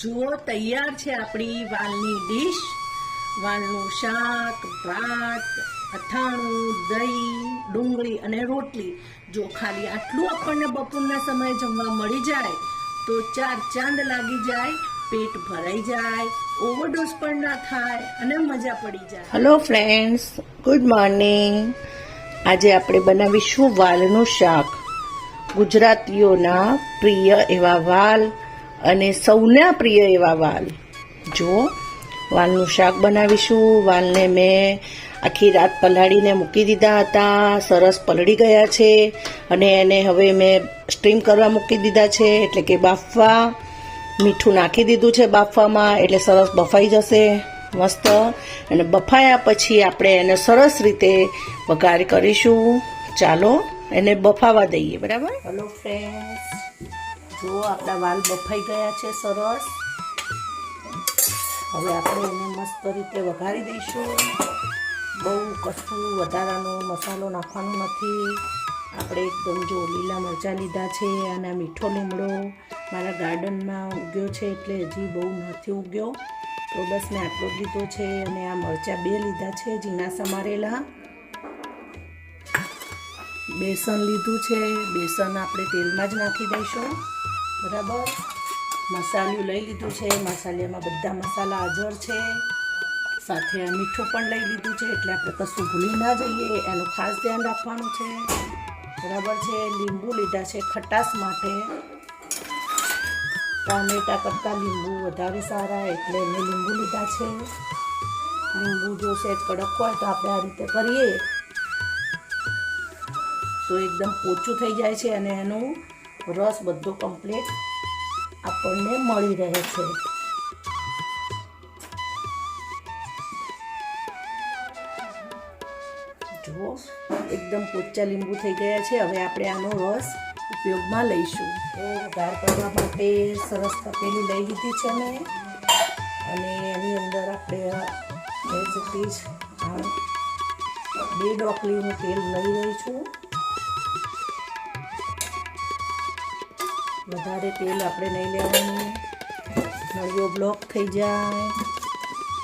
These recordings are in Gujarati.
જો તૈયાર છે આપણી વાલની ડીશ, વાલનું શાક, ભાત, અથાણું, દહીં, ડુંગળી અને રોટલી. જો ખાલી આટલું આપણને બપોરના સમયે જમવા મળી જાય તો ચાર ચાંદ લાગી જાય, પેટ ભરાઈ જાય, ઓવરડોઝ પણ ના થાય અને મજા પડી જાય. Hello friends, good morning. આજે આપણે બનાવીશું વાલનું શાક. ગુજરાતીઓના પ્રિય એવા વાલ અને સૌના પ્રિય એવા વાલ. જો વાલનું શાક બનાવીશું. વાલને મેં આખી રાત પલાળીને મૂકી દીધા હતા, સરસ પલળી ગયા છે અને એને હવે મેં સ્ટીમ કરવા મૂકી દીધા છે, એટલે કે બાફવા. મીઠું નાખી દીધું છે બાફવામાં, એટલે સરસ બફાઈ જશે મસ્ત. અને બફાયા પછી આપણે એને સરસ રીતે વઘાર કરીશું. ચાલો એને બફાવા દઈએ, બરાબર. હેલો ફ્રેન્ડ્સ, જો આપણા વાલ બફાઈ ગયા છે સરસ. હવે આપણે એને મસ્ત રીતે વઘારી દઈશું. બહુ કશું વધારાનો મસાલો નાખવાનો નથી. આપણે એકદમ જો લીલા મરચાં લીધા છે અને મીઠો લીમડો મારા ગાર્ડનમાં ઉગ્યો છે, એટલે હજી બહુ નથી ઉગ્યો, તો બસ મેં આટલો જ લીધો છે. અને આ મરચાં 2 લીધા છે ઝીણા સમારેલા. બેસન લીધું છે, બેસન આપણે તેલમાં જ નાખી દઈશું, બરાબર. મસાલું લઈ લીધું છે, મસાલામાં બધા મસાલા હાજર છે. સાથે આ મીઠું પણ લઈ લીધું છે, એટલે આપણે કશું ભૂલી ના જઈએ, એનું ખાસ ધ્યાન રાખવાનું છે, બરાબર છે. લીંબુ લીધા છે ખટાશ માટે. ટામેટા કરતાં લીંબુ વધારે સારા, એટલે મેં લીંબુ લીધા છે. લીંબુ જો સહેજ કડક હોય તો આપણે આ રીતે કરીએ તો એકદમ પોચું થઈ જાય છે અને એનું રસ બધો કમ્પ્લીટ આપણને મળી રહે છે. જો એકદમ પોચા લીંબુ થઈ ગયા છે. હવે આપણે આનો રસ ઉપયોગમાં લઈશું. તો વઘાર કરવા માટે સરસ તપેલી લઈ લીધી છે મેં, અને એની અંદર આપણે 2 ડોકલીનું તેલ લઈ રહી છું. વધારે તેલ આપણે નહીં લેવાનું, નળીઓ બ્લોક થઈ જાય,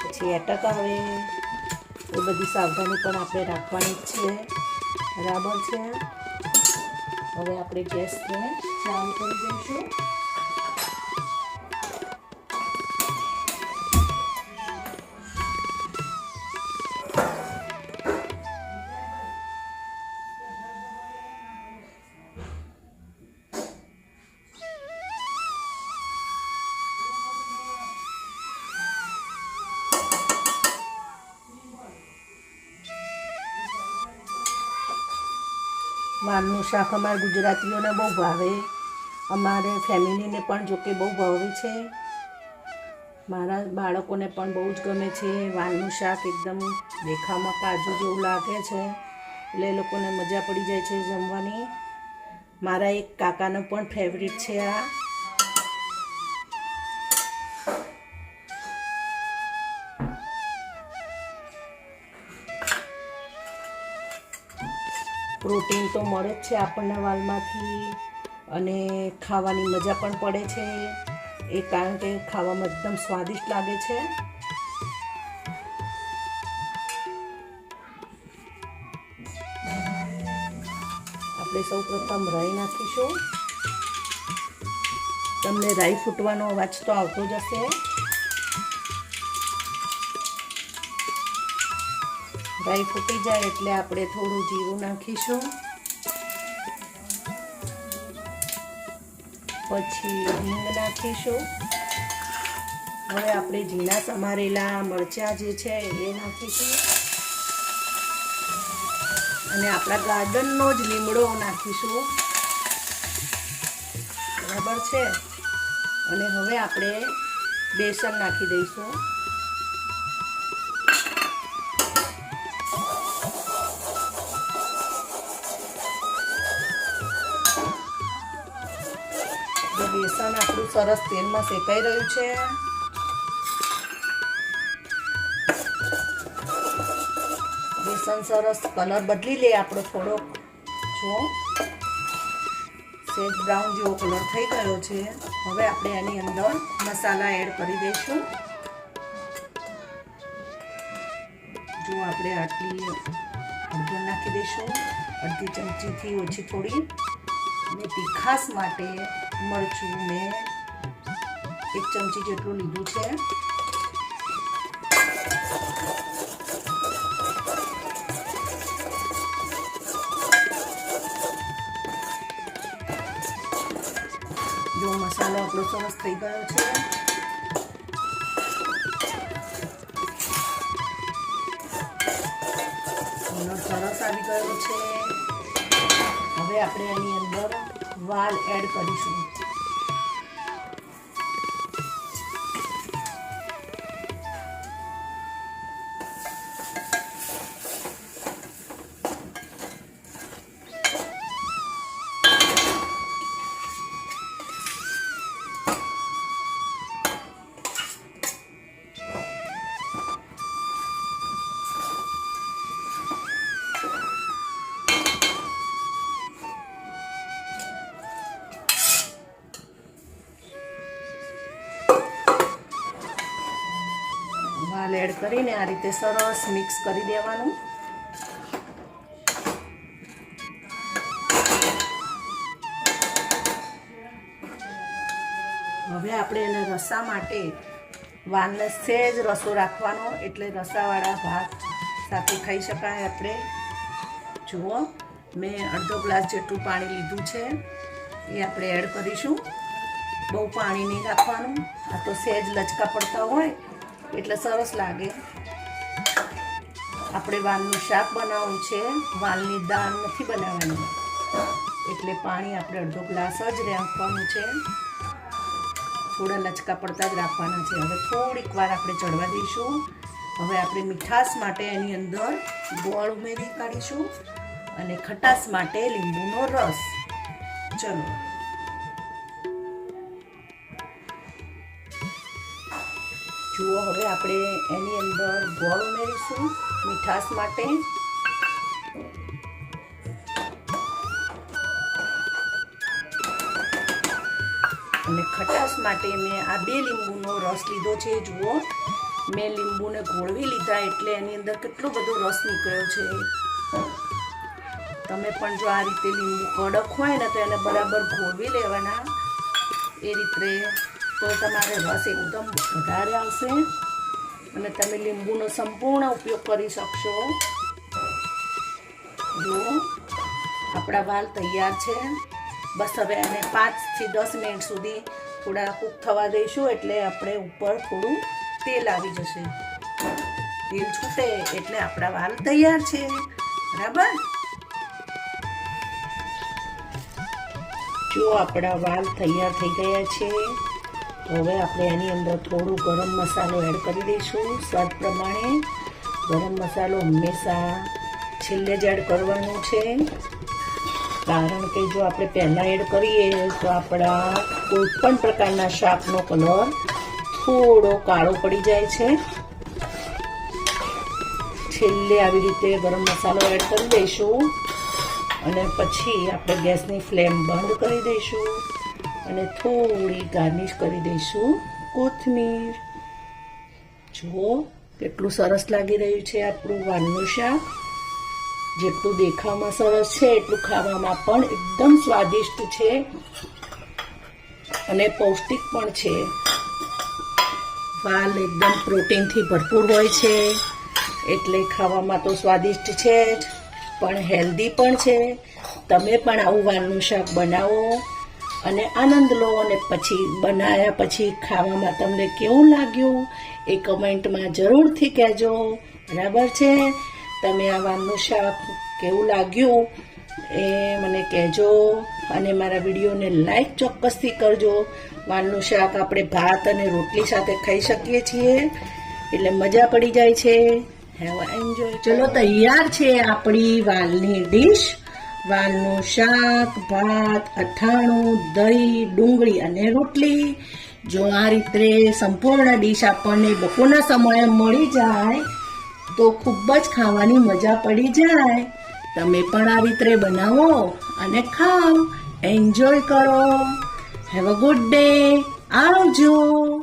પછી એટક આવે, એ બધી સાવધાની પણ આપણે રાખવાની જ છે, બરાબર છે. હવે આપણે ગેસને ચાલુ કરી દઈશું. વાલનું શાક અમારા ગુજરાતીઓને બહુ ભાવે, અમારે ફેમિલીને પણ જોકે બહુ ભાવે છે, મારા બાળકોને પણ બહુ જ ગમે છે. વાલનું શાક એકદમ દેખાવમાં કાજુ જેવું લાગે છે, એટલે એ લોકોને મજા પડી જાય છે જમવાની. મારા એક કાકાનો પણ ફેવરિટ છે આ. પ્રોટીન તો મળે જ છે આપણને વાલમાંથી, અને ખાવાની મજા પણ પડે છે, એ કારણ કે ખાવામાં એકદમ સ્વાદિષ્ટ લાગે છે. આપણે સૌ પ્રથમ રાઈ નાખીશું. તમને રાઈ ફૂટવાનો અવાજ તો આવતો જ હશે. રાઈ ફૂટી જાય એટલે આપણે થોડું જીરું નાખીશું, પછી હિંગ નાખીશું. હવે આપણે ઝીણા સમારેલા મરચાં જે છે એ નાખીશું, અને આપણા ગાર્ડનનો જ લીમડો નાખીશું, બરાબર છે. અને હવે આપણે બેસન નાખી દઈશું. બેસન આપણું સરસ તેલમાં શેકાઈ રહ્યું છે. બેસન સરસ કલર બદલી લે આપણો થોડોક, જો સેજ બ્રાઉન જેવો કલર થઈ ગયો છે. હવે આપણે આની અંદર મસાલા એડ કરી દઈશું. જો આપણે આટલી હળદર નાખી દઈશું, અડધી ચમચીથી ઓછી થોડી. અને તીખાસ માટે મરચું મેં 1 ચમચી જેટલું લીધું છે. જો મસાલો આપણો સરસ થઈ ગયો છે. કલર સરસ આવી ગયો છે. હવે આપણે એની અંદર વાલ એડ કરીશું. વાલ એડ કરીને આ રીતે સરસ મિક્સ કરી દેવાનું. હવે આપણે એને રસા માટે વાલને સહેજ રસો રાખવાનો, એટલે રસાવાળા ભાત સાથે ખાઈ શકાય. આપણે જુઓ મેં અડધો ગ્લાસ જેટલું પાણી લીધું છે, એ આપણે એડ કરીશું. બહુ પાણી નહીં રાખવાનું, આ તો સહેજ લચકા પડતા હોય એટલે સરસ લાગે. આપણે વાલનું શાક બનાવવું છે, વાલની દાળ નથી બનાવવાની, એટલે પાણી આપણે અડધો ગ્લાસ જ રાખવાનું છે. થોડા લચકા પડતા જ રાખવાના છે. હવે થોડીક વાર આપણે ચડવા દઈશું. હવે આપણે મીઠાશ માટે એની અંદર ગોળ ઉમેરી કાઢીશું અને ખટાશ માટે લીંબુનો રસ. ચલો જુઓ, હવે આપણે એની અંદર ગોળ ઉમેરીશું મીઠાશ માટે. અને ખટાશ માટે મેં આ 2 લીંબુનો રસ લીધો છે. જુઓ મેં લીંબુને ઘોળવી લીધા એટલે એની અંદર કેટલો બધો રસ નીકળ્યો છે. તમે પણ જો આ રીતે લીંબુ કડક હોય ને તો એને બરાબર ઘોળવી લેવાના, એ રીતે તો તમારે રસ એકદમ વધારે આવશે અને તમે લીંબુનો સંપૂર્ણ ઉપયોગ કરી શકશો. જુઓ આપણા વાલ તૈયાર છે. બસ હવે એને 5 થી 10 મિનિટ સુધી થોડા કૂક થવા દઈશું, એટલે આપણે ઉપર થોડું તેલ આવી જશે. તેલ છૂટે એટલે આપણા વાલ તૈયાર છે. બરાબર, જો આપણા વાલ તૈયાર થઈ ગયા છે. હવે આપણે એની અંદર થોડું ગરમ મસાલો એડ કરી દઈશું સ્વાદ પ્રમાણે. ગરમ મસાલો હંમેશા છેલ્લે જ એડ કરવાનું છે, કારણ કે જો આપણે પહેલાં એડ કરીએ તો આપણા કોઈ પણ પ્રકારના શાકનો કલર થોડો કાળો પડી જાય છે. છેલ્લે આવી રીતે ગરમ મસાલો એડ કરી દઈશું અને પછી આપણે ગેસની ફ્લેમ બંધ કરી દઈશું અને થોડી ગાર્નિશ કરી દઈશું કોથમીર. જુઓ કેટલું સરસ લાગી રહ્યું છે આપણું વાલનું શાક. જેટલું દેખાવમાં સરસ છે એટલું ખાવામાં પણ એકદમ સ્વાદિષ્ટ છે અને પૌષ્ટિક પણ છે. વાલ એકદમ પ્રોટીનથી ભરપૂર હોય છે, એટલે ખાવામાં તો સ્વાદિષ્ટ છે જ, પણ હેલ્ધી પણ છે. તમે પણ આવું વાલનું શાક બનાવો અને આનંદ લો, અને પછી બનાવ્યા પછી ખાવામાં તમને કેવું લાગ્યું એ કમેન્ટમાં જરૂરથી કહેજો. બરાબર છે, તમે આ વાલનું શાક કેવું લાગ્યું એ મને કહેજો અને મારા વિડીયોને લાઈક ચોક્કસથી કરજો. વાલનું શાક આપણે ભાત અને રોટલી સાથે ખાઈ શકીએ છીએ, એટલે મજા પડી જાય છે. Have enjoy. ચલો તૈયાર છે આપણી વાલની ડીશ. વાલનું શાક, ભાત, અથાણું, દહીં, ડુંગળી અને રોટલી. જો આ રીતે સંપૂર્ણ ડીશ આપણને બપોરના સમયે મળી જાય તો ખૂબ જ ખાવાની મજા પડી જાય. તમે પણ આ રીતે બનાવો અને ખાઓ, એન્જોય કરો. Have a good day. આવજો.